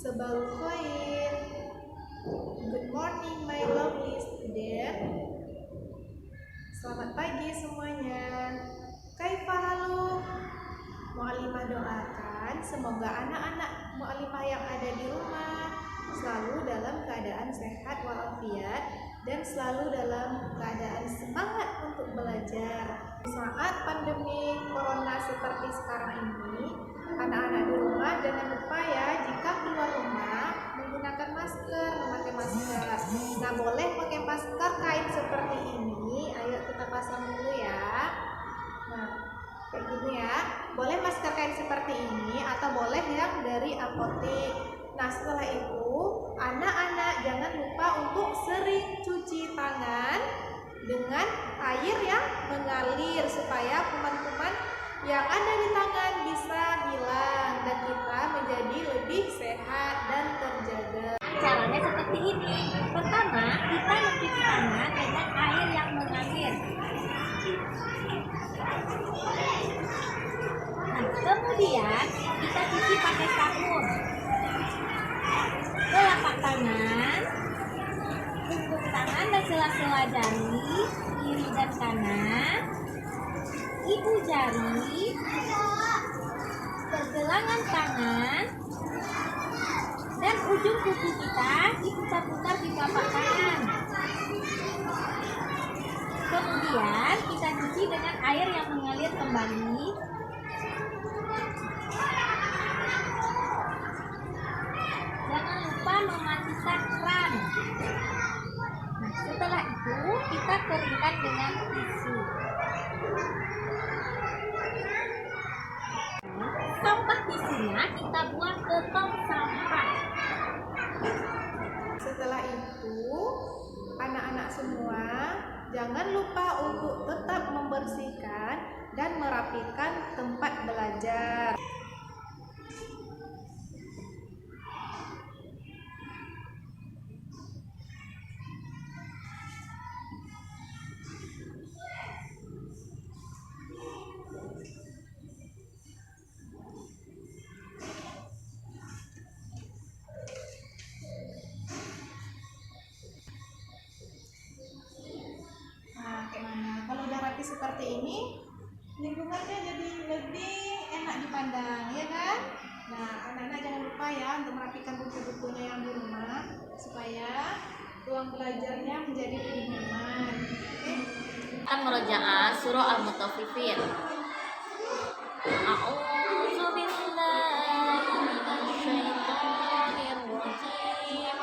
Sabahul khair. Good morning my lovely student. Selamat pagi semuanya. Kaifa halu? Mu'alimah doakan semoga anak-anak mu'alimah yang ada di rumah selalu dalam keadaan sehat walafiat dan selalu dalam keadaan semangat untuk belajar. Saat pandemi corona seperti sekarang ini, anak-anak di rumah jangan lupa ya, jika keluar rumah menggunakan masker, memakai masker. Nah, boleh pakai masker kain seperti ini. Ayo kita pasang dulu ya. Nah, kayak gini ya. Boleh masker kain seperti ini atau boleh yang dari apotek. Nah, setelah itu anak-anak jangan lupa untuk sering cuci tangan dengan air yang mengalir supaya kuman-kuman yang ada di tangan bisa hilang dan kita menjadi lebih sehat dan terjaga. Caranya seperti ini. Pertama, kita mencuci tangan dengan air yang mengalir. Nah, kemudian kita cuci pakai sabun. Telapak tangan, punggung tangan dan sela-sela jari, kiri dan kanan, ibu jari, pergelangan tangan, dan ujung kuku kita diputar-putar di telapak tangan. Kemudian kita cuci dengan air yang mengalir kembali. Jangan lupa mematikan keran. Nah, setelah itu kita keringkan dengan tisu. Sampah tisunya kita buang ke tong sampah. Setelah itu, anak-anak semua jangan lupa untuk tetap membersihkan dan merapikan tempat belajar. Kalau udah rapi seperti ini, lingkungannya jadi lebih enak dipandang, ya kan? Nah, anak-anak jangan lupa ya untuk merapikan buku-bukunya yang di rumah supaya ruang belajarnya menjadi lebih nyaman. Oke? Akan murojaah surah Al-Mutaffifin. A'udzu billahi minasyaitonir rajim.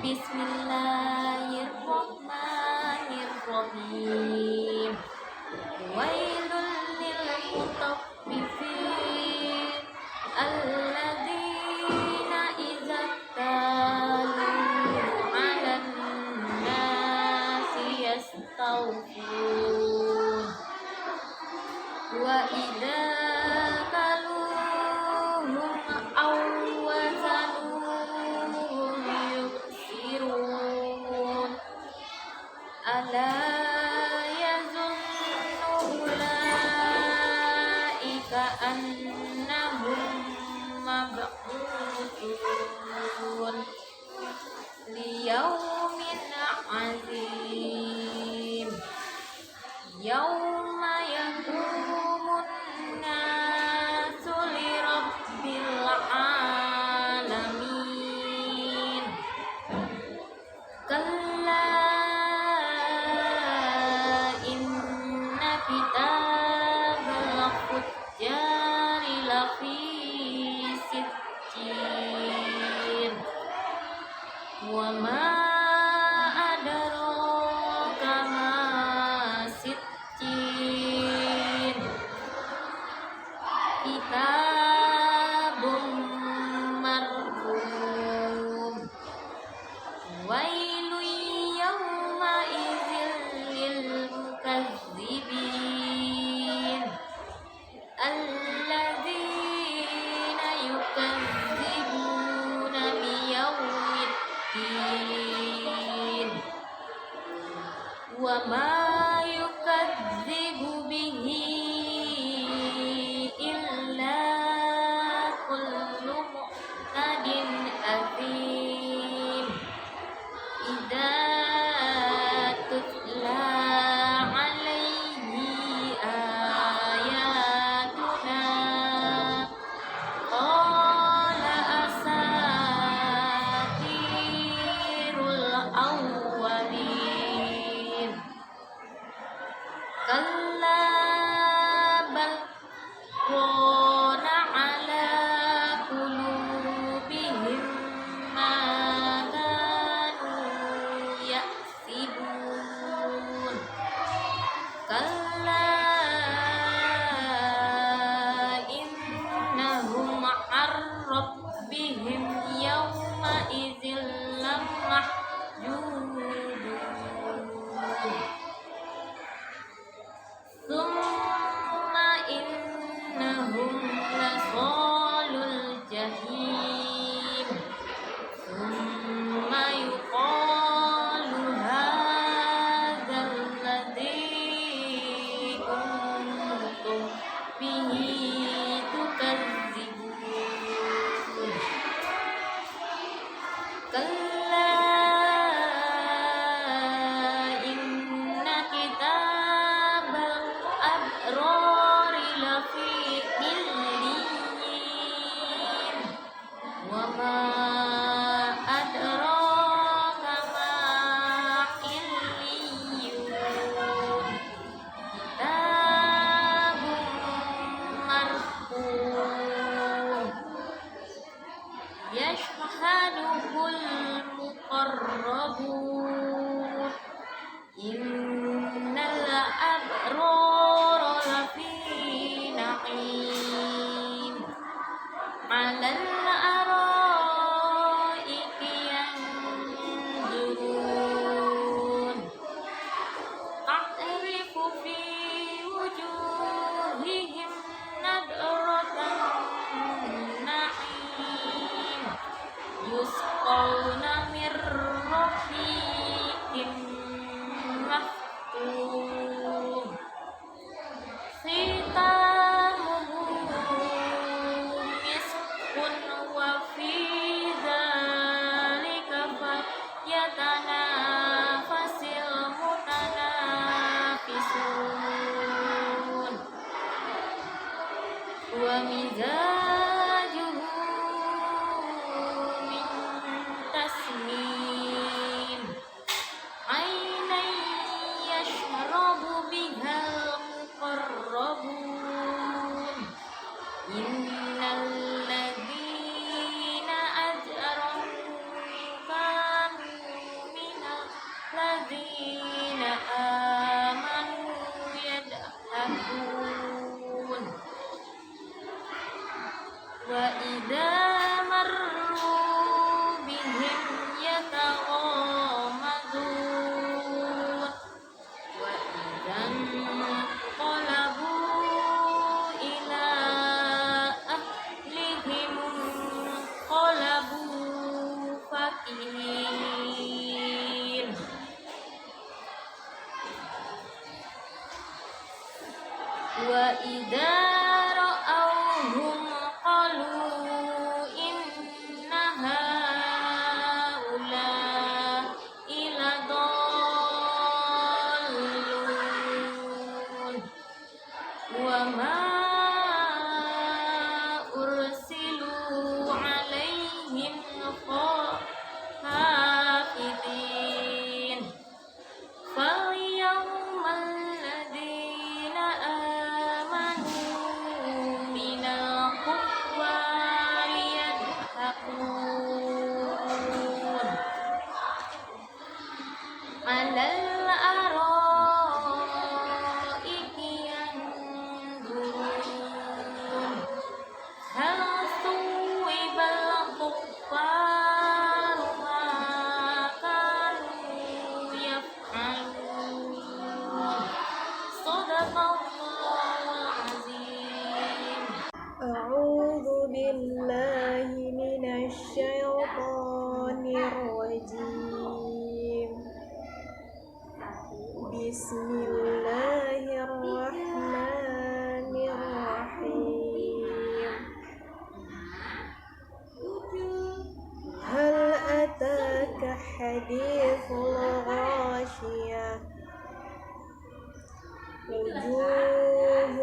Bismillahirrahmanirrahim. Wailul lil mutaffifin alladzina idza talu 'alan nasi yastawfun wa idza kaluhum aw wazanuhum yukhsirun ala yazunnu ulaika annahum mab'utsun liyaumin 'azim yauma yaqumun nasu lirabbil alamin kalla inna kitabal fujjari lafi sijjin wa ma adraka ma sijjin kitabun marqum wailu yawma idzil lil mukazzibin alladzina yukazzibuna biyaumiddin wa ma yukadzibu bihi illa kullu mu'tadin وما أدراك ما عليون كتاب مرقوم يشهده المقربون إن الأبرار لفي نعيم على الأرائك ينظرون تعرف في وجوههم نضرة النعيم يسقون من رحيق مختوم ختامه مسك وفي ذلك فليتنافس المتنافسون ومزاجه من تسنيم عينا يشرب بها المقربون إن الذين أجرموا كانوا من الذين آمنوا يضحكون وإذا مروا بهم يتغامزون وإذا انقلبوا إلى أهلهم انقلبوا فكهين وإذا رأوهم قالوا إن هؤلاء لضالون وما أرسلوا عليهم حافظين فاليوم الذين آمنوا من الكفار يضحكون على الأرائك ينظرون هل ثوب الكفار ما كانوا يفعلون صدق الله العظيم. أعوذ بالله من الشيطان الرجيم. بسم الله الرحمن الرحيم. هل أتاك حديث الغاشية وجوه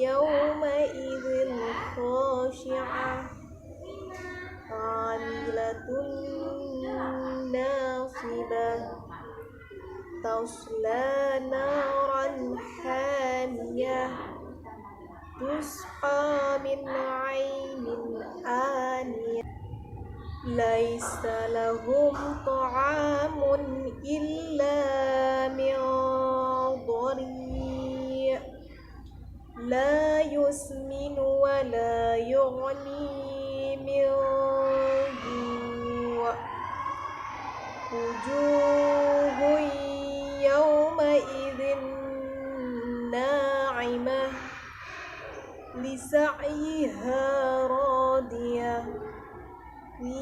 يومئذ خاشعة عاملة ناصبة تصلى نارا حامية تسقى من عين آنية ليس لهم طعام إلا من ضريع لا يسمن ولا يغني من جوع وجوه يومئذ ناعمة لسعيها راضية في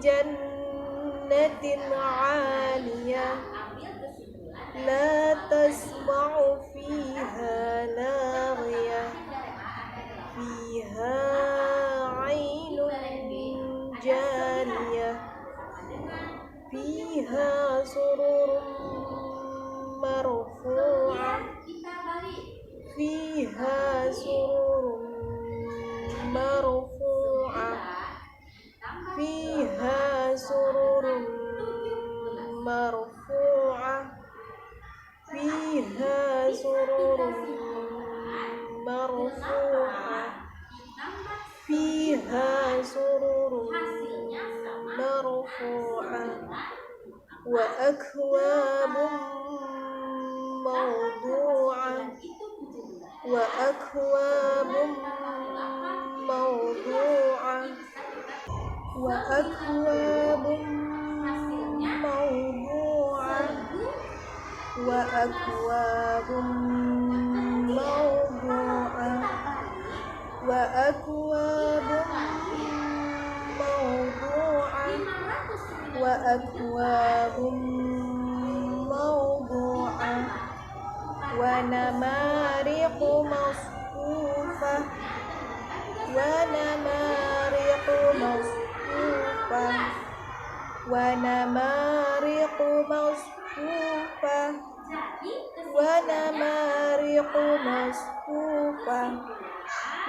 جنة عالية لا تسمع فيها لاغية فيها عين جارية فيها سرر مرفوعة فيها سرر مرفوعة عليها سرر مرفوعة وأكواب موضوعة وأكواب موضوعة وأكواب موضوعة وأكواب موضوعة وأكواب موضوعة وأكواب موضوعة ونمارق مصفوفة ونمارق مصفوفة ونمارق مصفوفة ونمارق مصفوفة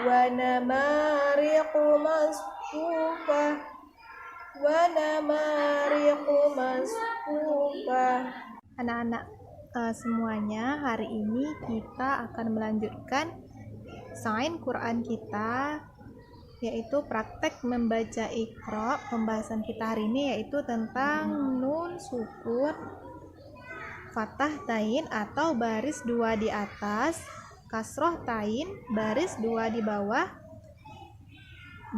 ونمارق مصفوفة ونمارق مصفوفة. Anak-anak semuanya, hari ini kita akan melanjutkan sains Quran kita, yaitu praktek membaca Iqra. Pembahasan kita hari ini yaitu tentang nun sukun, fathah tain atau baris 2 di atas, kasroh tain baris 2 di bawah,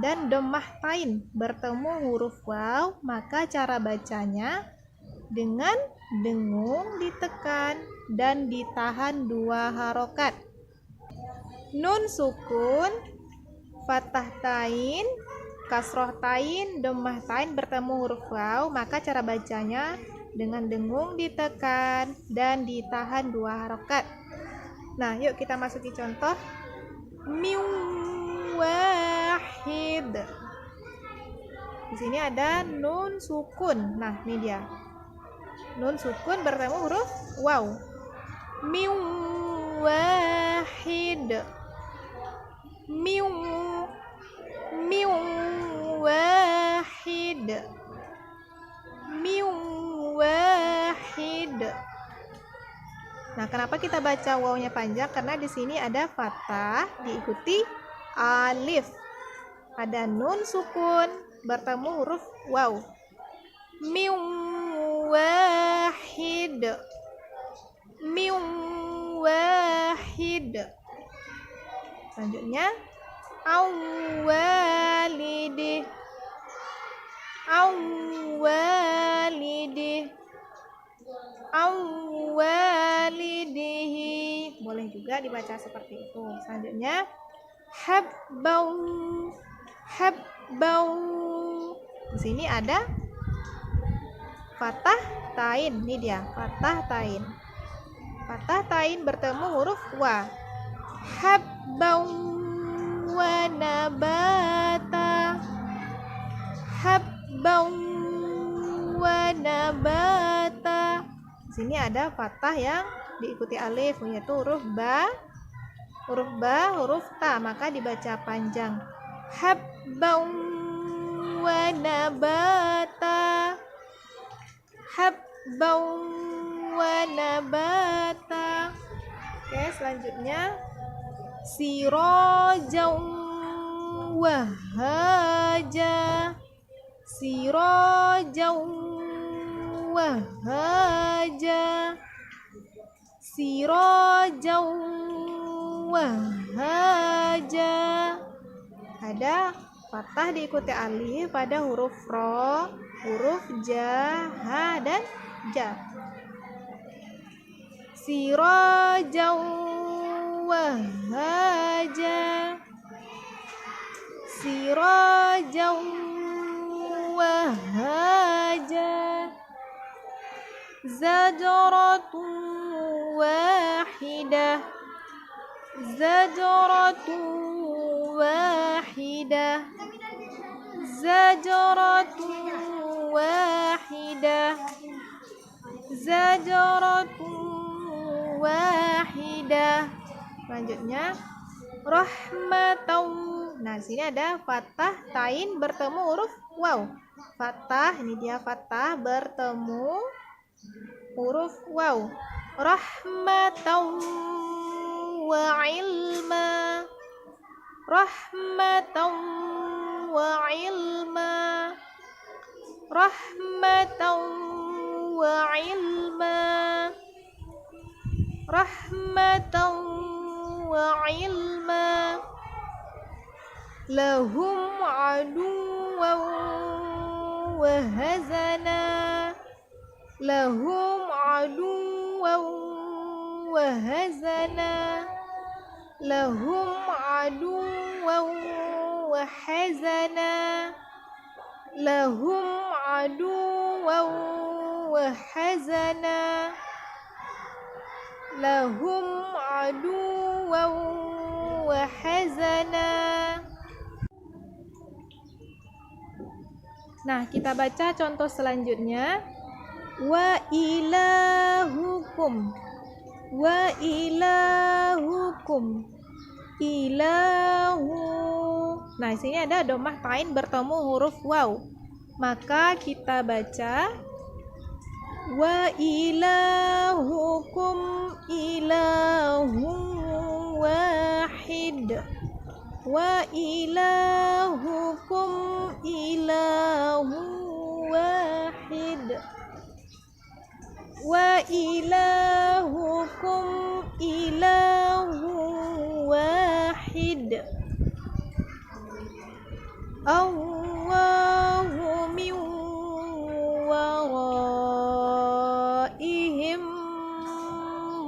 dan dhammah tain bertemu huruf waw. Maka cara bacanya dengan dengung ditekan dan ditahan 2 harokat. Nun sukun, fathah tain, kasroh tain, dhammah tain bertemu huruf waw. Maka cara bacanya dengan dengung ditekan dan ditahan 2 harokat. Nah, yuk kita masuki contoh. Min wahid. Di sini ada nun sukun. Nah, ini dia. Nun sukun bertemu huruf waw. Min wahid. Min wahid. Min wahid. Nah, kenapa kita baca wawnya panjang? Karena di sini ada fathah diikuti alif. Ada nun sukun bertemu huruf waw. Min wahid. Min wahid. Selanjutnya awwalidih. Awwalidih. Awwalidihi. Boleh juga dibaca seperti itu. Selanjutnya habbau. Habbau. Di sini ada fathah tain. Ini dia, fathah tain. Fathah tain bertemu huruf wa. Habbau wa nabata. Habbau wa nabata. Di sini ada fathah yang diikuti alif, yaitu huruf ba, huruf ta, maka dibaca panjang. Habbau wa nabata. Habbau wa nabata. Oke, selanjutnya sirajau wahaja. Sirajau wahaja. Sirajau wahaja. Ada fathah diikuti alif pada huruf ro, huruf ja, ha, dan ja. Sirajau wahaja. Sirajau wahaja. Zajaratu wahidah. Zajaratu wahidah. Zajaratu wahidah. Zajaratu wahidah. Selanjutnya rahmatau. Nah, sini ada fathah tain bertemu huruf waw. Fathah, ini dia fathah bertemu huruf waw. Rahmatau wa ilma. Rahmatau وعلما رحمة وعلما رحمة وعلما لهم عدوا وهزنا لهم عدوا وهزنا لهم عدوا وحزنا لهم عدوا وحزنا لهم عدوا وحزنا. Nah, kita baca contoh selanjutnya. Wa ilahukum. Wa ilahukum. Ilahu. Nah, di sini ada dhammah tain bertemu huruf waw. Maka kita baca wa ilahukum ilahun wahid. Wa ilahukum ilahun wahid. Wa ilahukum ilahun wahid. Allahu min waraihim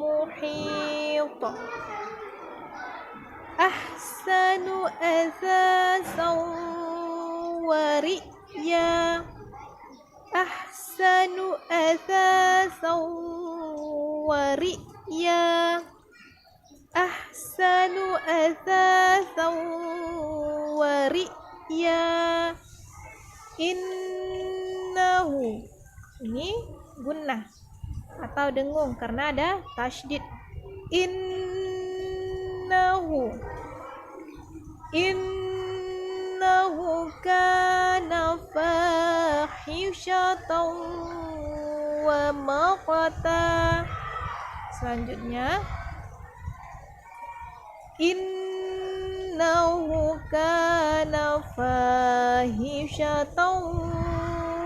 muhit. Ahsanu asasan wa ri'ya. Ahsanu asasan wa ri'ya. Ahsanu asasan wa ri'ya. Innahu. Ini gunnah atau dengung karena ada tasydid. Innahu kana fahishatan wa maqta. Selanjutnya innahu kana fahishatan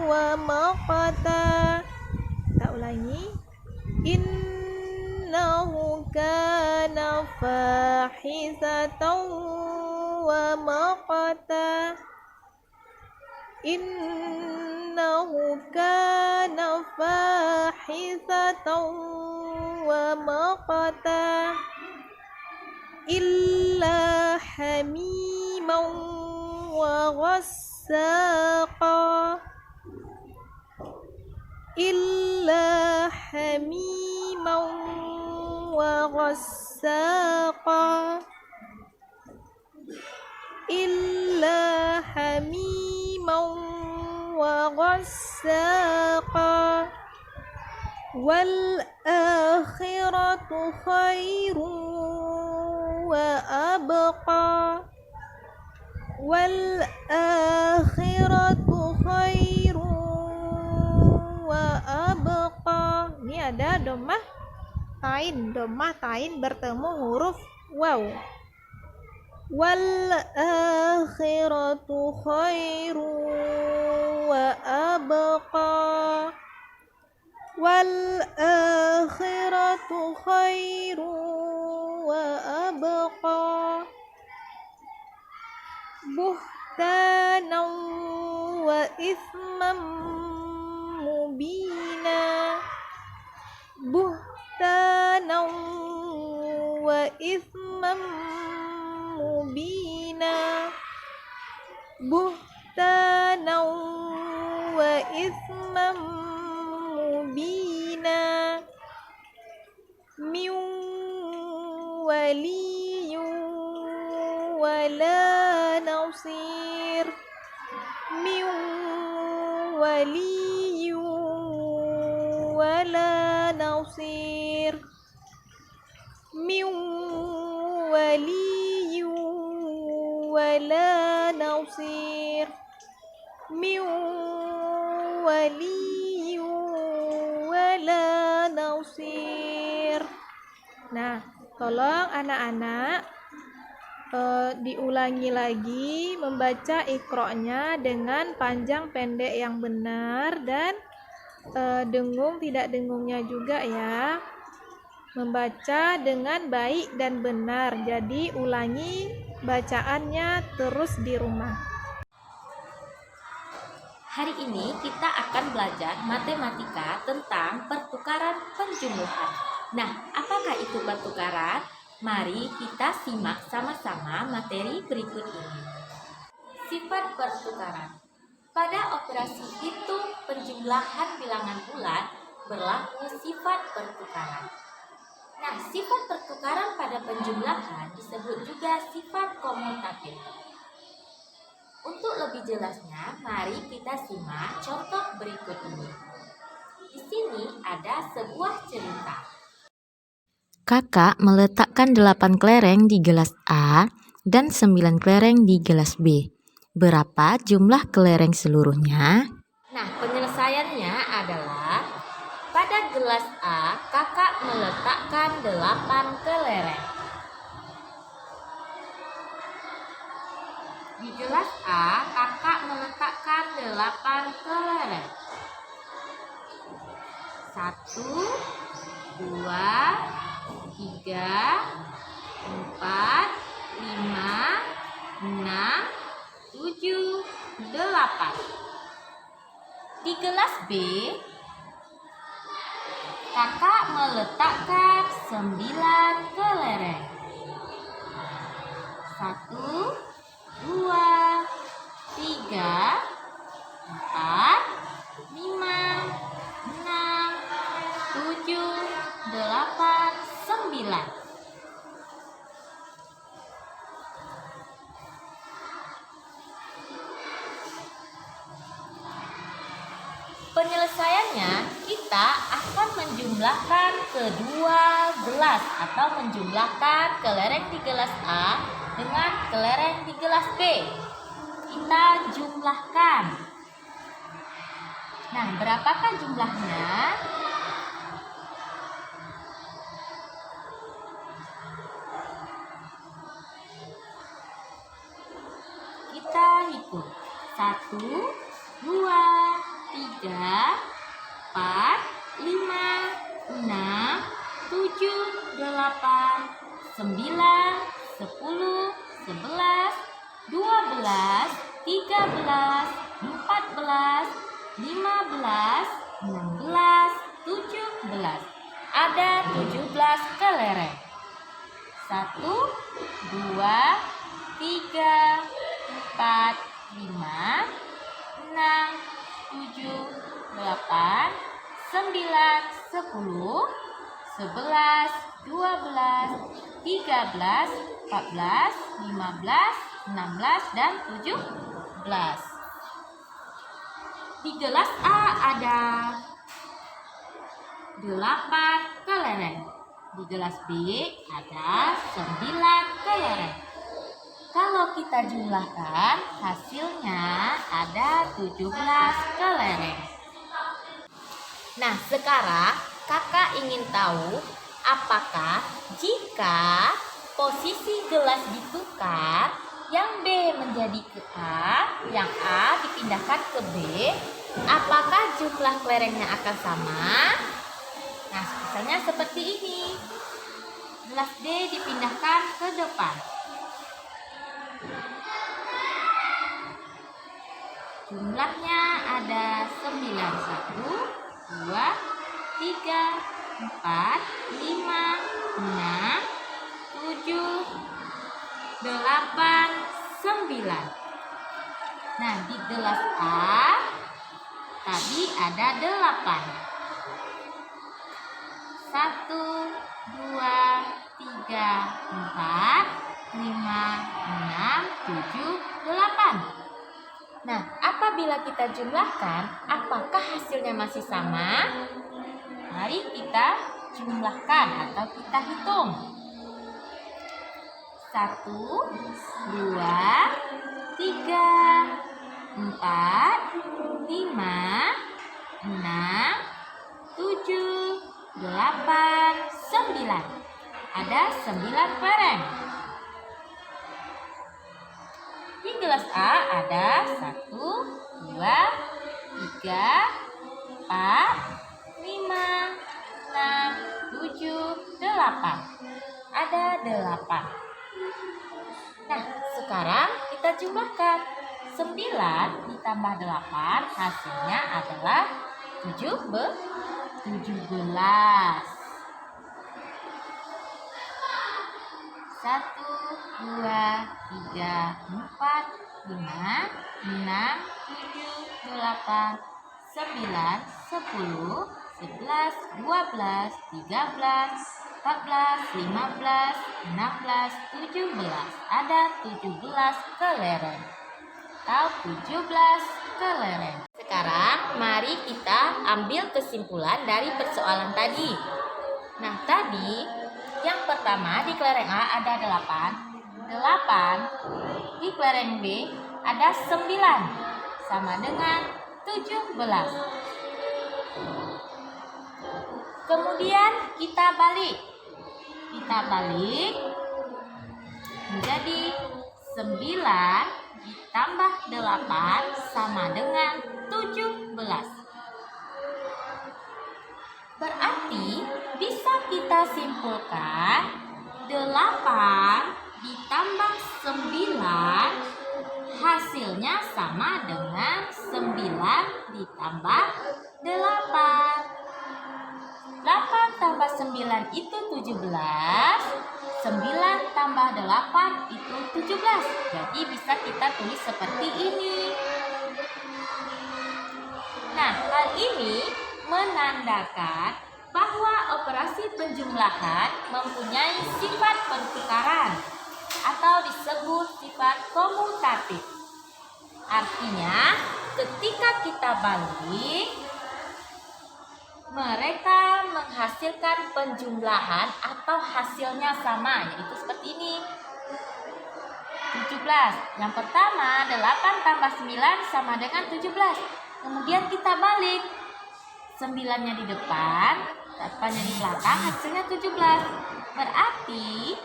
wa maqta. Kita ulangi. Innahu kana fahishatan wa maqta. Innahu kana fahishatan wa maqta. Illa hamiman wa ghassaqa. Illa hamiman wa ghassaqa. Illa hamiman wa ghassaqa. Wal akhiratu khairun wa abqa. Wal akhiratu khairun wa abqa. Ini ada dhammah tain bertemu huruf waw. Wal akhiratu khairun wa abqa. Wal akhiratu khairun wa abqa. Buhtanan wa ithman mubina. Buhtanan wa ithman mubina. Buhtanan wa ithman mubina. Min waliyyun wala nasir. Min waliyyun wala nasir. Min waliyyun wala nasir. Min waliyyun wala nasir. Nah, tolong anak-anak diulangi lagi membaca Iqra-nya dengan panjang pendek yang benar dan dengung tidak dengungnya juga ya. Membaca dengan baik dan benar. Jadi ulangi bacaannya terus di rumah. Hari ini kita akan belajar matematika tentang pertukaran penjumlahan. Nah, apakah itu pertukaran? Mari kita simak sama-sama materi berikut ini. Sifat pertukaran. Pada operasi hitung penjumlahan bilangan bulat berlaku sifat pertukaran. Nah, sifat pertukaran pada penjumlahan disebut juga sifat komutatif. Untuk lebih jelasnya, mari kita simak contoh berikut ini. Di sini ada sebuah cerita. Kakak meletakkan 8 kelereng di gelas A dan 9 kelereng di gelas B. Berapa jumlah kelereng seluruhnya? Nah, penyelesaiannya adalah pada gelas A, kakak meletakkan 8 kelereng. Di gelas A, kakak meletakkan 8 kelereng. 1, 2, 3, 4, 5, 6, 7, 8. Di gelas B, kakak meletakkan 9 kelereng. 1, 2, 3, 4, 5, 6, 7, 8, 9. Penyelesaiannya, kita akan menjumlahkan kedua gelas atau menjumlahkan kelereng di gelas A dengan kelereng di gelas B. Kita jumlahkan. Nah, berapakah jumlahnya? Kita hitung. 1, 2, 3, 4, 5, 6, 7, 8, 9, 10, 11, 12, 13, 14, 15, 16, 17. Ada 17 kelereng. 1, 2, 3, 4, 5, 6, 7, 8, 9, 10, 11, 12, 13, 14, 15, 16, dan 17. Di gelas A ada 8 kelereng. Di gelas B ada 9 kelereng. Kalau kita jumlahkan, hasilnya ada 17 kelereng. Nah, sekarang kakak ingin tahu apakah jika posisi gelas ditukar, yang B menjadi ke A, yang A dipindahkan ke B, apakah jumlah kelerengnya akan sama? Nah, misalnya seperti ini. Gelas D dipindahkan ke depan. Jumlahnya ada 9, 1, 2, 3, 4, 5, 6, 7, 8, 9. Nah, di gelas A tadi ada 8. 1, 2, 3, 4, 5, 6, 7, 8. Nah, apabila kita jumlahkan, apakah hasilnya masih sama? Mari kita jumlahkan atau kita hitung. 1, 2, 3, 4, 5, 6, 7, 8, 9. Ada 9 kelereng. gelas A ada 1, 2, 3, 4, 5, 6, 7, 8. Ada 8. Nah, sekarang kita jumlahkan. 9 ditambah 8 hasilnya adalah 17. 1, 2, 3, 4, 5, 6, 7, 8, 9, 10, 11, 12, 13, 14, 15, 16, 17. Ada 17 kelereng atau 17 kelereng. Sekarang mari kita ambil kesimpulan dari persoalan tadi. Nah, tadi yang pertama di kelereng A ada 8. 8 di kelereng B ada 9 sama dengan 17. Kemudian kita balik menjadi 9 ditambah 8 sama dengan 17. Berarti bisa kita simpulkan 8 ditambah 9 hasilnya sama dengan 9 ditambah 8. 8 tambah 9 itu 17. 9 tambah 8 itu 17. Jadi bisa kita tulis seperti ini. Nah, hal ini menandakan bahwa operasi penjumlahan mempunyai sifat pertukaran atau disebut sifat komutatif. Artinya, ketika kita balik, mereka menghasilkan penjumlahan atau hasilnya sama, yaitu seperti ini. 17. Yang pertama, 8 tambah 9 sama dengan 17. Kemudian kita balik. 9-nya di depan, 8-nya di belakang, hasilnya 17. Berarti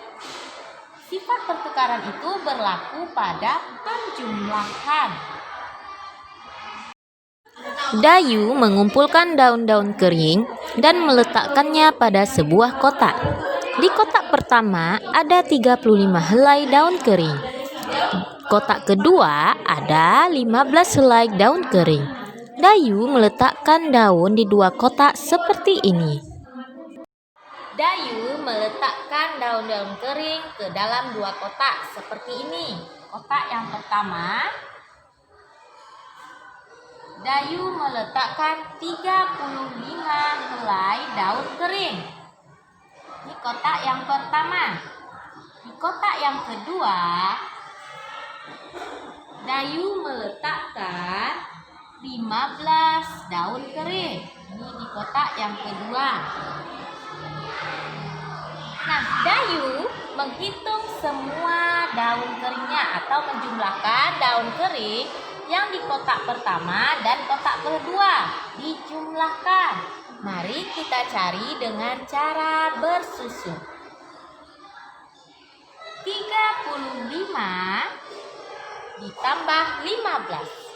sifat pertukaran itu berlaku pada penjumlahan. Dayu mengumpulkan daun-daun kering dan meletakkannya pada sebuah kotak. Di kotak pertama ada 35 helai daun kering. Kotak kedua ada 15 helai daun kering. Dayu meletakkan daun di dua kotak seperti ini. Dayu meletakkan daun-daun kering ke dalam dua kotak seperti ini. Kotak yang pertama, Dayu meletakkan 35 helai daun kering di kotak yang pertama. Di kotak yang kedua, Dayu meletakkan 15 daun kering. Ini di kotak yang kedua. Nah, Dayu menghitung semua daun keringnya atau menjumlahkan daun kering yang di kotak pertama dan kotak kedua. Dijumlahkan. Mari kita cari dengan cara bersusun. 35 ditambah 15.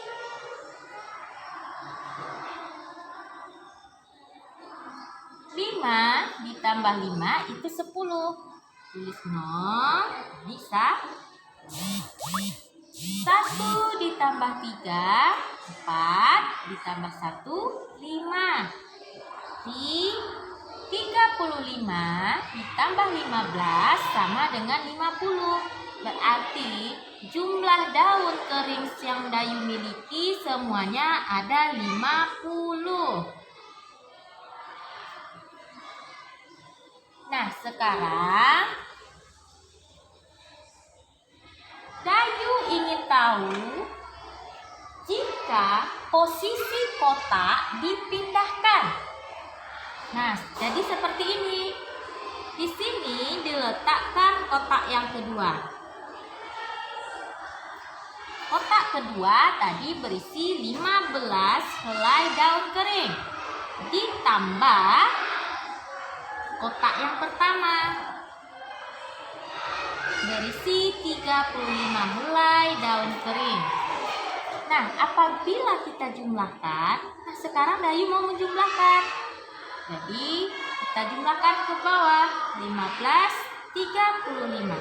5 ditambah 5 itu 10. Tulis 0, bisa. 1 ditambah 3, 4 ditambah 1, 5. 35 ditambah 15 sama dengan 50. Berarti jumlah daun kering yang Dayu miliki semuanya ada 50. Nah, sekarang Dayu ingin tahu jika posisi kotak dipindahkan. Nah, jadi seperti ini. Di sini diletakkan kotak yang kedua. Kotak kedua tadi berisi 15 helai daun kering. Ditambah kotak yang pertama. berisi 35 helai daun kering. Nah, apabila kita jumlahkan, nah sekarang Dayu mau menjumlahkan. Jadi, kita jumlahkan ke bawah. 15, 35.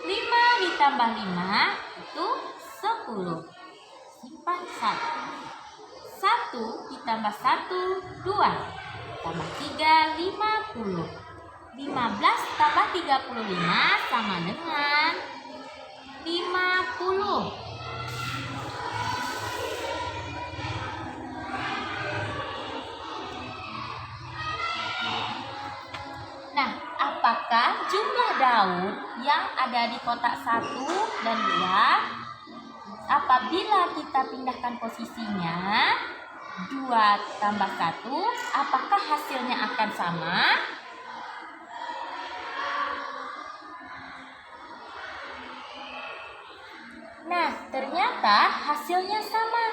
5 ditambah 5 itu 10. Simpan 1 ditambah 1, 2. Tambah 3, 50. 15 tambah 35 sama dengan 50. Nah, apakah jumlah daun yang ada di kotak 1 dan 2 apabila kita pindahkan posisinya 2 tambah 1, apakah hasilnya akan sama? Nah, ternyata hasilnya sama.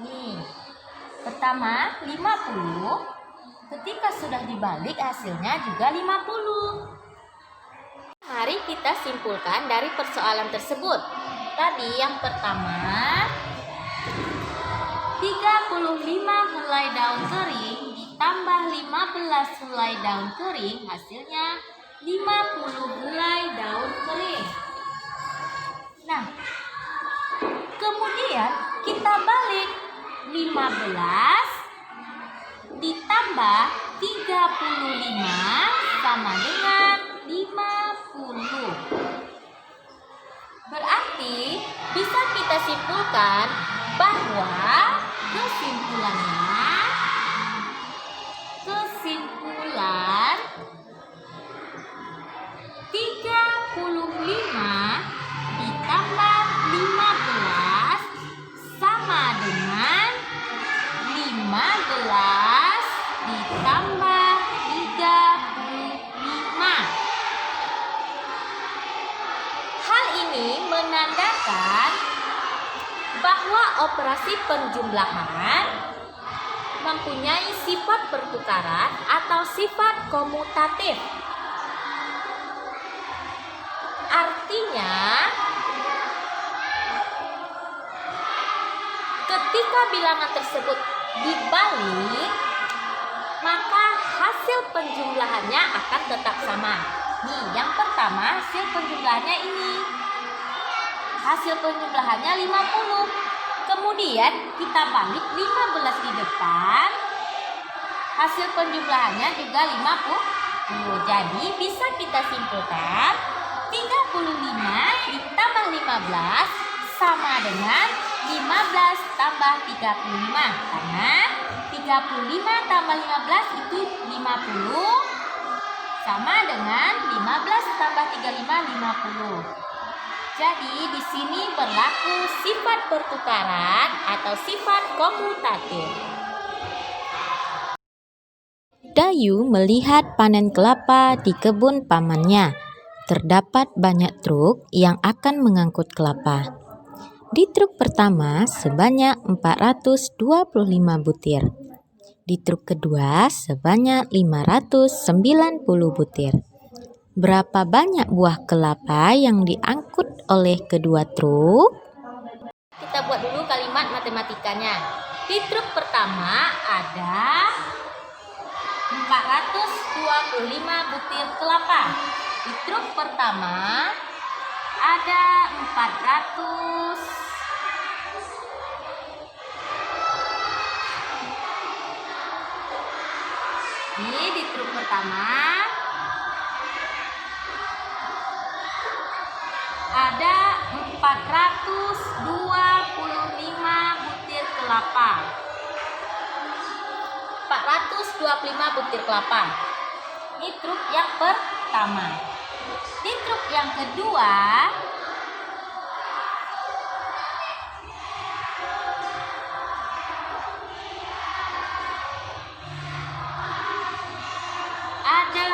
Nih, pertama 50, ketika sudah dibalik hasilnya juga 50. Mari kita simpulkan dari persoalan tersebut. Tadi yang pertama 35 helai daun kering ditambah 15 helai daun kering, hasilnya 50 helai daun kering. Nah, kemudian kita balik 15 ditambah 35 sama dengan 50. Berarti bisa kita simpulkan bahwa kesimpulan 35 ditambah 15 sama dengan 15 ditambah 35. Hal ini menandakan bahwa operasi penjumlahan mempunyai sifat pertukaran atau sifat komutatif. Artinya, ketika bilangan tersebut dibalik, maka hasil penjumlahannya akan tetap sama. Nih, yang pertama hasil penjumlahannya ini. Hasil penjumlahannya 50. Kemudian kita balik 15 di depan. Hasil penjumlahannya juga 50. Jadi bisa kita simpulkan 35 ditambah 15 sama dengan 15 tambah 35. Karena 35 tambah 15 itu 50 sama dengan 15 tambah 35, 50. Jadi di sini berlaku sifat pertukaran atau sifat komutatif. Dayu melihat panen kelapa di kebun pamannya. Terdapat banyak truk yang akan mengangkut kelapa. Di truk pertama sebanyak 425 butir. Di truk kedua sebanyak 590 butir. Berapa banyak buah kelapa yang diangkut oleh kedua truk? Kita buat dulu kalimat matematikanya. Di truk pertama ada 425 butir kelapa. Di truk pertama ada 400 di truk pertama ada 425 butir kelapa. 425 butir kelapa. Ini truk yang pertama. Di truk yang kedua ada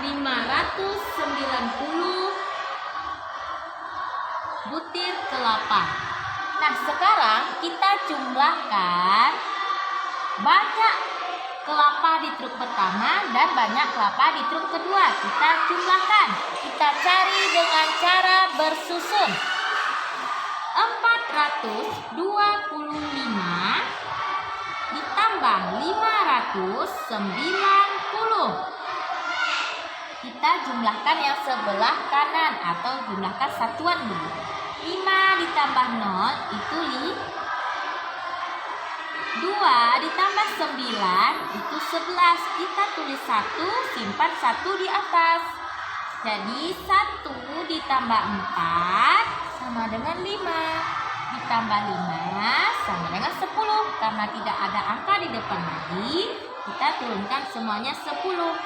590 butir kelapa. Nah, sekarang kita jumlahkan banyak kelapa di truk pertama dan banyak kelapa di truk kedua. Kita jumlahkan. Kita cari dengan cara bersusun. 425 ditambah 590. Kita jumlahkan yang sebelah kanan atau jumlahkan satuan dulu. 5 ditambah 0 itu 2 ditambah 9 itu 11. Kita tulis 1, simpan 1 di atas. Jadi 1 ditambah 4 sama dengan 5. Ditambah 5 sama dengan 10. Karena tidak ada angka di depan lagi, kita turunkan semuanya 10.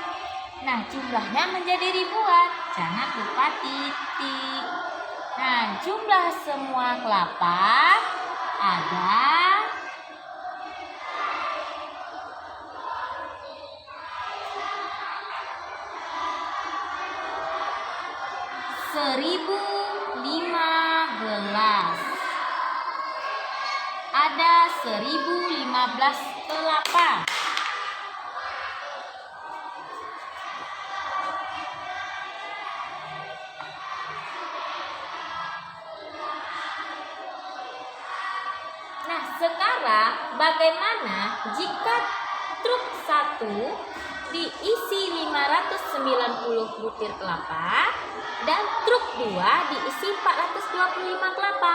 Nah, jumlahnya menjadi ribuan. Jangan lupa titik. Nah, jumlah semua kelapa ada 1015. Ada 1015 kelapa. Nah, sekarang bagaimana jika truk 1 diisi 590 butir kelapa dan truk 2 diisi 425 kelapa?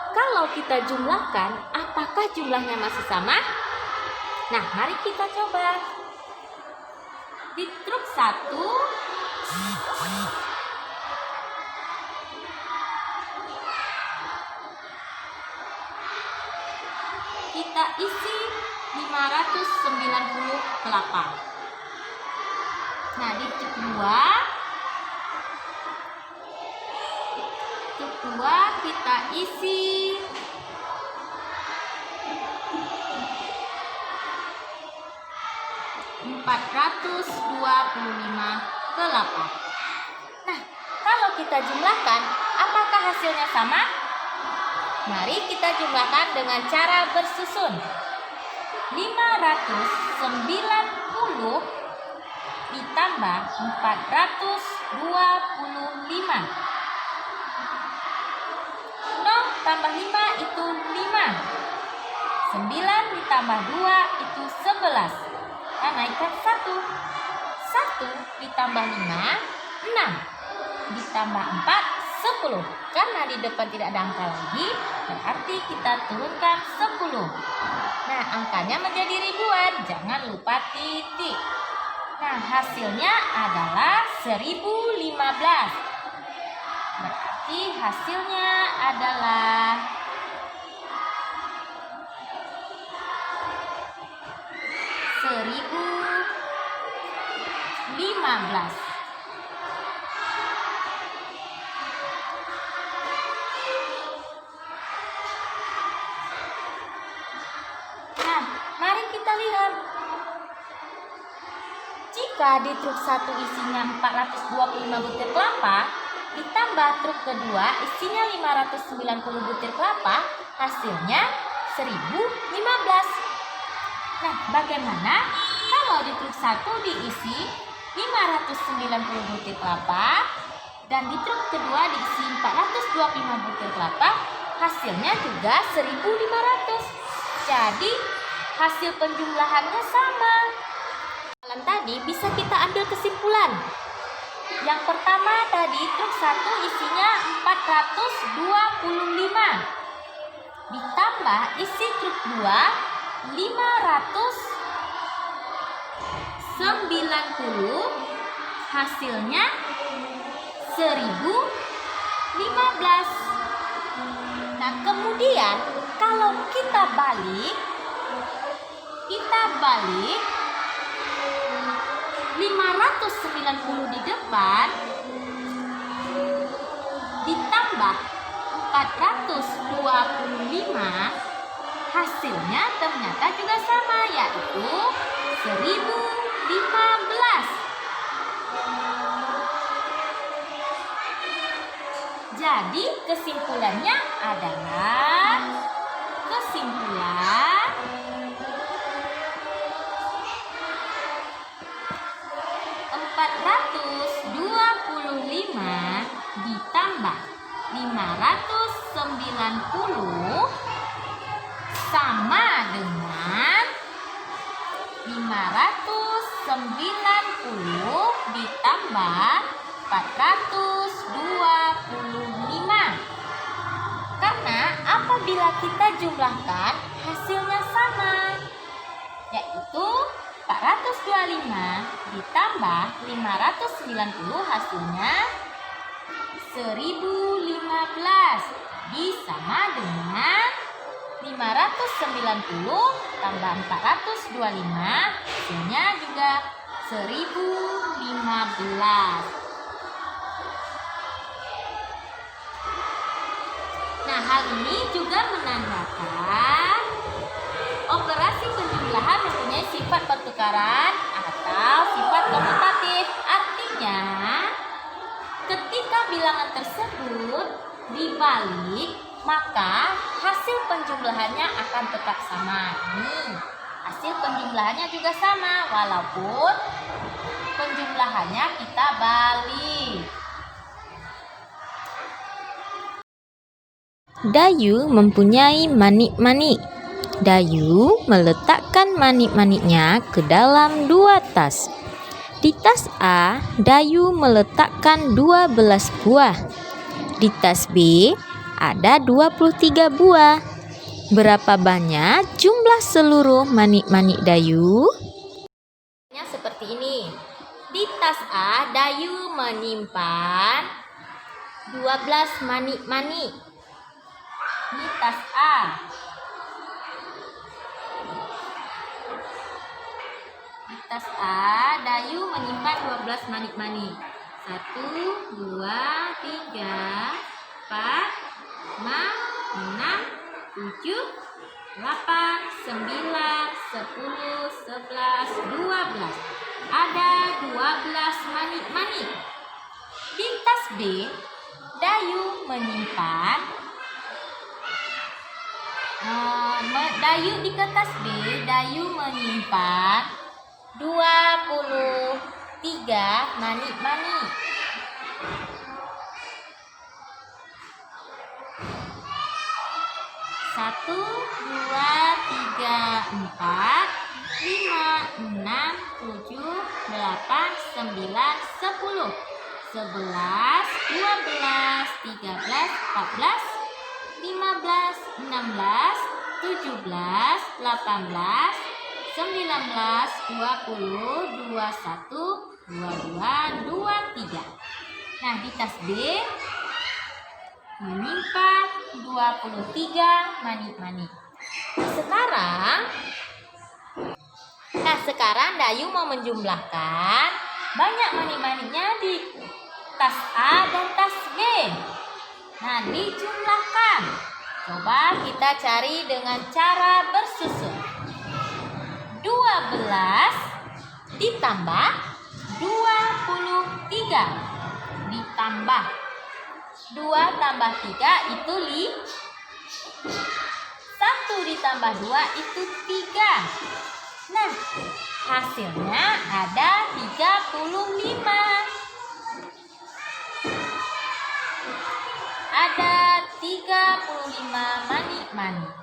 Kalau kita jumlahkan, apakah jumlahnya masih sama? Nah, mari kita coba. Di truk 1 kita isi 590 kelapa. Nah, di truk 2 kita isi 425 kelapa. Nah, kalau kita jumlahkan, apakah hasilnya sama? Mari kita jumlahkan dengan cara bersusun. 590 ditambah 425. 0 tambah 5 itu 5. 9 ditambah 2 itu 11. Kita naikkan 1. 1 ditambah 5, 6. Ditambah 4, 10. Karena di depan tidak ada angka lagi, berarti kita turunkan 10. Nah, angkanya menjadi ribuan. Jangan lupa titik. Nah, hasilnya adalah 1015. Berarti hasilnya adalah 1015. Nah, mari kita lihat. Jika di truk 1 isinya 425 butir kelapa, ditambah truk kedua isinya 590 butir kelapa, hasilnya 1015. Nah, bagaimana kalau di truk 1 diisi 590 butir kelapa dan di truk kedua diisi 425 butir kelapa, hasilnya juga 1500. Jadi, hasil penjumlahannya sama. Tadi bisa kita ambil kesimpulan. Yang pertama tadi truk 1 isinya 425 ditambah isi truk 2 590, hasilnya 1015. Nah, kemudian kalau kita balik 590 di depan ditambah 425, hasilnya ternyata juga sama, yaitu 1015. Jadi kesimpulannya adalah 425 ditambah 590 sama dengan 590 ditambah 425. Karena apabila kita jumlahkan hasilnya sama, yaitu 425 ditambah 590 hasilnya 1015 sama dengan 590 tambah 425 hasilnya juga 1015. Nah, hal ini juga menandakan operasi penjumlahan mempunyai sifat pertukaran atau sifat komutatif. Artinya, ketika bilangan tersebut dibalik, maka hasil penjumlahannya akan tetap sama. Nih, hasil penjumlahannya juga sama walaupun penjumlahannya kita balik. Dayu mempunyai manik-manik. Dayu meletakkan manik-maniknya ke dalam 2 tas. Di tas A, Dayu meletakkan 12 buah. Di tas B, ada 23 buah. Berapa banyak jumlah seluruh manik-manik Dayu? Seperti ini. Di tas A, Dayu menyimpan 12 manik-manik. Di tas A. Di tas A, Dayu menyimpan 12 manik-manik. 1, 2, 3, 4, 5, 6, 7, 8, 9, 10, 11, 12. Ada 12 manik-manik. Di tas B, Dayu menyimpan di kertas B, Dayu menyimpan 23 manik-manik. 1, 2, 3, 4, 5, 6, 7, 8, 9, 10, 11, 12, 13, 14, 15, 16, 17, 18, 19, 20, 21, 22, 23. Nah, di tas B menyimpan 23 manik-manik. Sekarang Dayu mau menjumlahkan banyak manik-maniknya di tas A dan tas B. Nah, dijumlahkan. Coba kita cari dengan cara bersusun. 12 ditambah 23 ditambah 2 tambah 3 itu 1 ditambah 2 itu 3. Nah, hasilnya ada 35. Ada 35 manik-manik.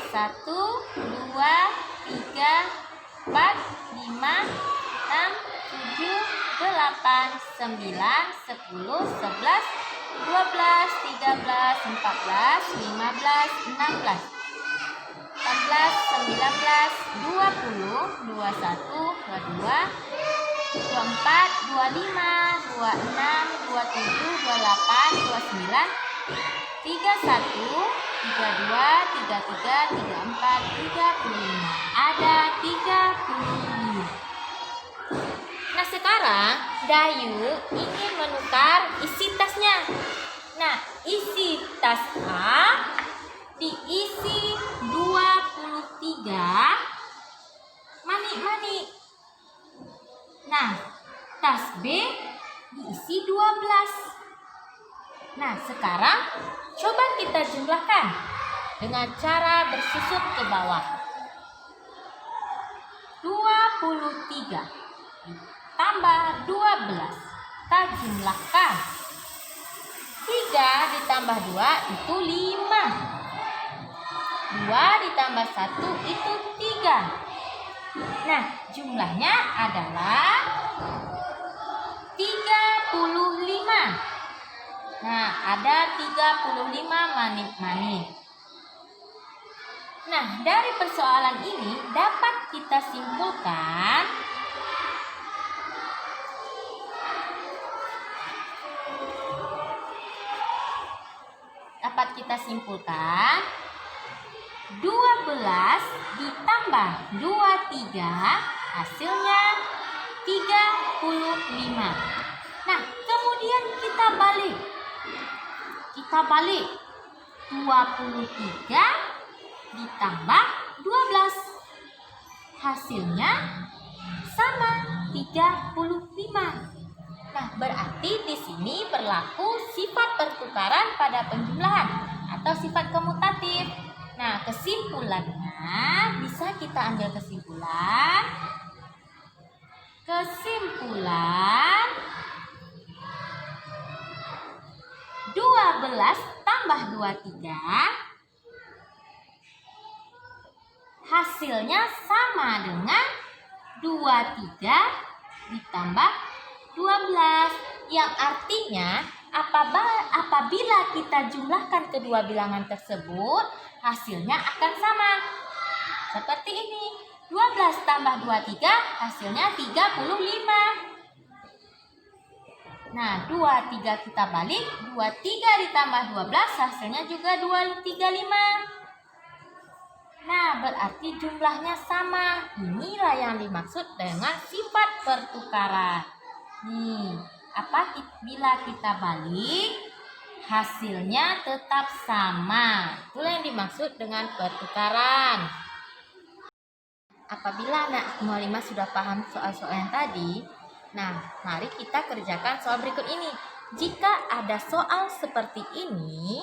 Satu, 2, 3, 4, 5, 6, 7, 8, 9, 10, 11, 12, 13, 14, 15, 16, 18, 19, 20, 21, 22, 24, 25, 26, 27, 28, 29, 31, 32, 33, 34, 35. Ada 35. Nah, sekarang Dayu ingin menukar isi tasnya. Nah, isi tas A diisi 23 manik-manik. Nah, tas B diisi 12. Nah, sekarang Coba kita jumlahkan dengan cara bersusut ke bawah. 23 tambah 12. Kita jumlahkan. 3 ditambah 2 itu 5. 2 ditambah 1 itu 3. Nah, jumlahnya adalah 35. Nah, ada 35 manit-manit. Nah, dari persoalan ini dapat kita simpulkan dapat kita simpulkan 12 ditambah 23 hasilnya 35. Nah, kemudian kita balik. 23 ditambah 12 hasilnya sama 35. Nah, berarti di sini berlaku sifat pertukaran pada penjumlahan atau sifat komutatif. Nah, kesimpulannya bisa kita ambil kesimpulan 12 tambah 23 hasilnya sama dengan 23 ditambah 12, yang artinya apabila kita jumlahkan kedua bilangan tersebut hasilnya akan sama. Seperti ini, 12 tambah 23 hasilnya 35. Nah, 23 kita balik, 23 ditambah 12 hasilnya juga 235. Nah, berarti jumlahnya sama. Inilah yang dimaksud dengan sifat pertukaran. Nih, bila kita balik, hasilnya tetap sama. Itulah yang dimaksud dengan pertukaran. Apabila anak 5 sudah paham soal-soal yang tadi, nah, mari kita kerjakan soal berikut ini. Jika ada soal seperti ini,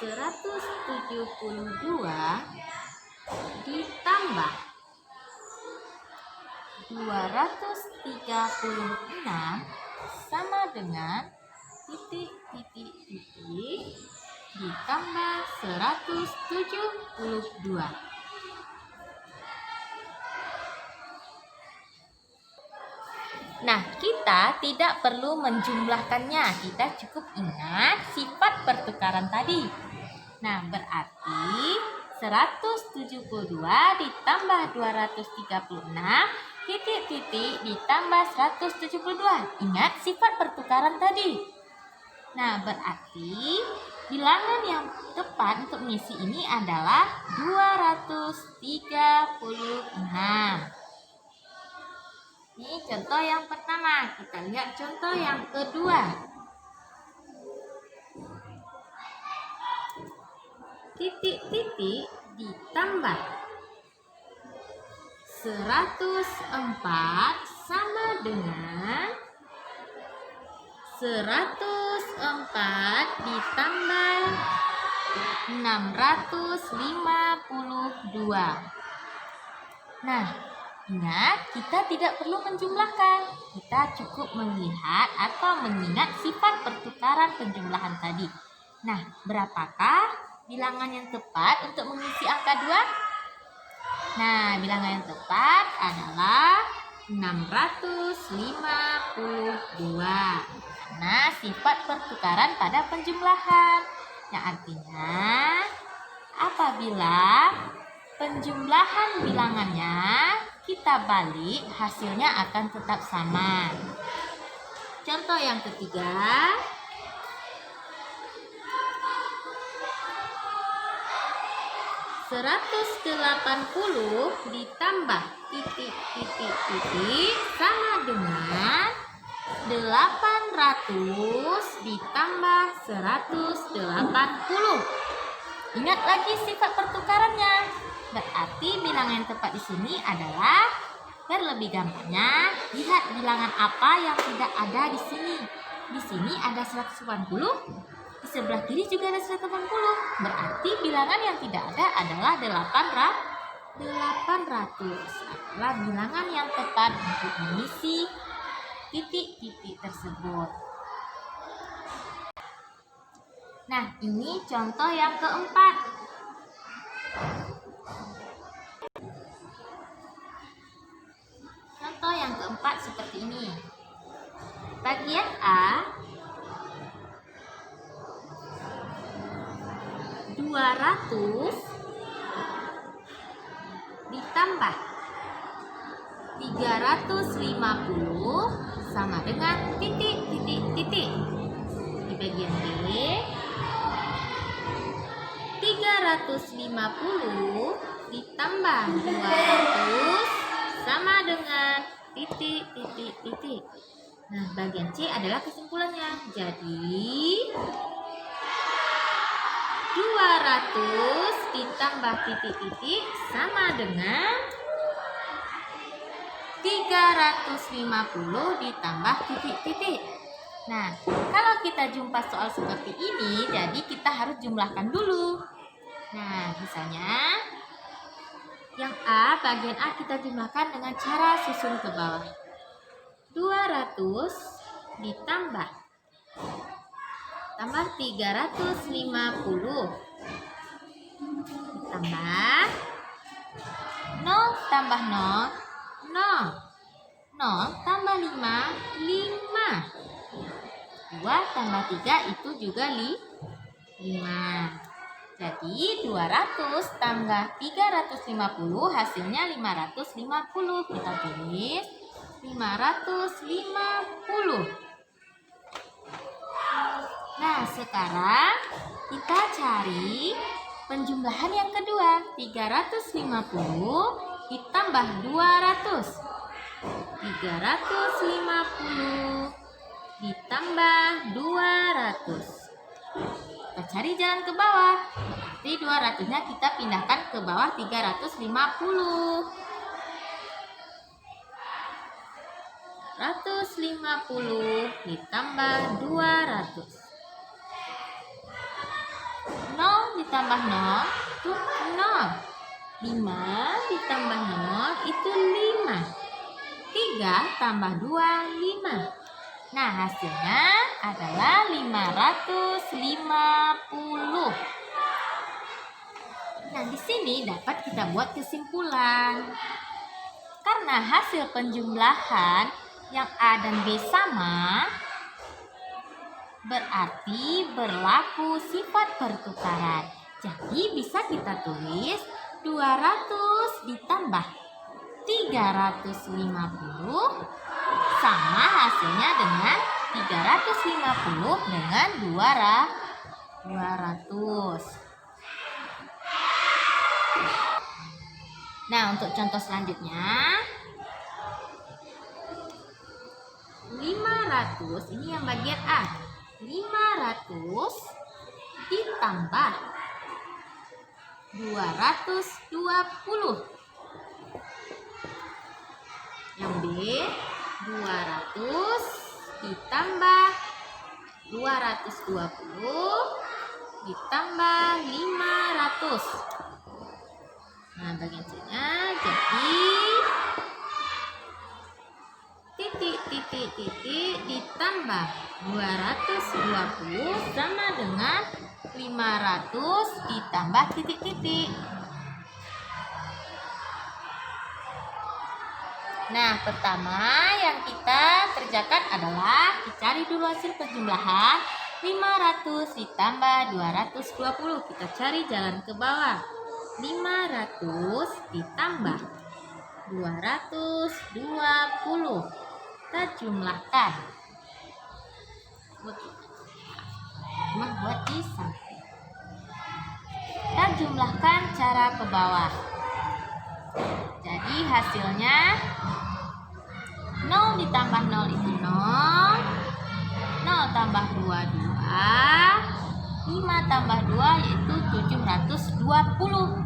(172) ditambah 236 sama dengan titik ditambah 172. Nah, kita tidak perlu menjumlahkannya. Kita cukup ingat sifat pertukaran tadi. Nah, berarti 172 ditambah 236 titik ditambah 172. Ingat sifat pertukaran tadi. Nah, berarti bilangan yang tepat untuk mengisi ini adalah 236. Ini contoh yang pertama. Kita lihat contoh yang kedua. Titik ditambah 104 sama dengan 104 ditambah 652. Nah, ingat, kita tidak perlu menjumlahkan. Kita cukup melihat atau mengingat sifat pertukaran penjumlahan tadi. Nah, berapakah bilangan yang tepat untuk mengisi angka 2? Nah, bilangan yang tepat adalah 652. Karena sifat pertukaran pada penjumlahan. Yang artinya, apabila penjumlahan bilangannya kita balik, hasilnya akan tetap sama. Contoh yang ketiga. (180) ditambah titik sama dengan 800 ditambah 180. Ingat lagi sifat pertukarannya. Berarti bilangan yang tepat di sini adalah Terlebih gampangnya, lihat bilangan apa yang tidak ada di sini. Di sini ada 180, di sebelah kiri juga ada 180. Berarti bilangan yang tidak ada adalah 800. Adalah bilangan yang tepat untuk mengisi titik-titik tersebut. Nah, ini contoh yang keempat. Contoh yang keempat seperti ini. Bagian A 200 ditambah 350 sama dengan titik. Di bagian B 350 ditambah 200 sama dengan titik. Nah, bagian C adalah kesimpulannya. Jadi 200 ditambah titik sama dengan 350 ditambah titik. Nah, kalau kita jumpa soal seperti ini, jadi kita harus jumlahkan dulu. Nah, misalnya yang A, bagian A kita jumlahkan dengan cara susun ke bawah. 200 ditambah 350 ditambah 0 tambah 0 tambah 5 2 tambah 3 itu juga 5. Jadi 200 tambah 350 hasilnya 550. Kita tulis 550. Nah, sekarang kita cari penjumlahan yang kedua. 350 ditambah 200. 350 ditambah 200. Kita cari jalan ke bawah. Jadi 200-nya kita pindahkan ke bawah 350. 150 ditambah 200. 0 ditambah 0 itu 0. 5 ditambah 0 itu 5. 3 tambah 2, 5. Nah, hasilnya adalah 550. Nah, di sini dapat kita buat kesimpulan. Karena hasil penjumlahan yang A dan B sama, berarti berlaku sifat pertukaran. Jadi bisa kita tulis 200 ditambah 350 sama hasilnya dengan 350 dengan 200. Nah, untuk contoh selanjutnya 500, ini yang bagian A. 500 ditambah 220. Yang B 200 ditambah 220 ditambah 500. Nah, bagian C-nya jadi titik ditambah 220 sama dengan 500 ditambah titik. Nah, pertama yang kita kerjakan adalah dicari dulu hasil penjumlahan 500 ditambah 220. Kita cari jalan ke bawah. 500 ditambah 220. Kita jumlahkan. Buat di samping. Kita jumlahkan cara ke bawah. Jadi hasilnya 0 ditambah 0 itu 0. 0 tambah 2, 2. 5 tambah 2 yaitu 720.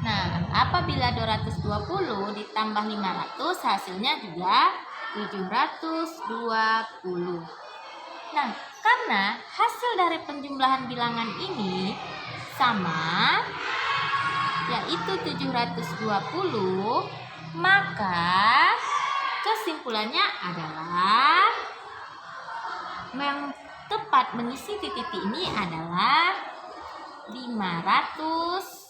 Nah, apabila 220 ditambah 500 hasilnya juga 720. Nah, karena hasil dari penjumlahan bilangan ini sama, yaitu 720, maka kesimpulannya adalah yang tepat mengisi titik ini adalah 500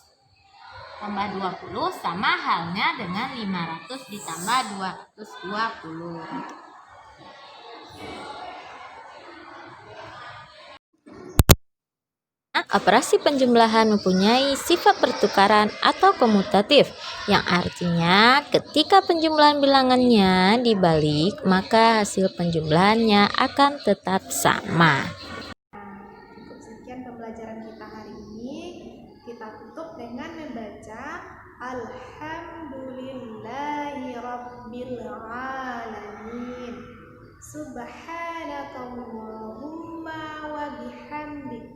tambah 20 sama halnya dengan 500 ditambah 220. Operasi penjumlahan mempunyai sifat pertukaran atau komutatif, yang artinya ketika penjumlahan bilangannya dibalik, maka hasil penjumlahannya akan tetap sama. Cukup sekian pembelajaran kita hari ini. Kita tutup dengan membaca Alhamdulillahi Rabbil Alamin. Subhanakallahumma wa bihamdik,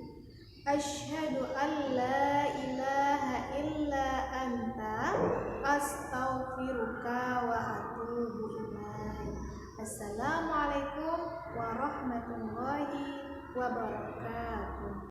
asyhadu an la ilaha illa anta, astaghfiruka wa atubu ilaik. Assalamualaikum warahmatullahi wabarakatuh.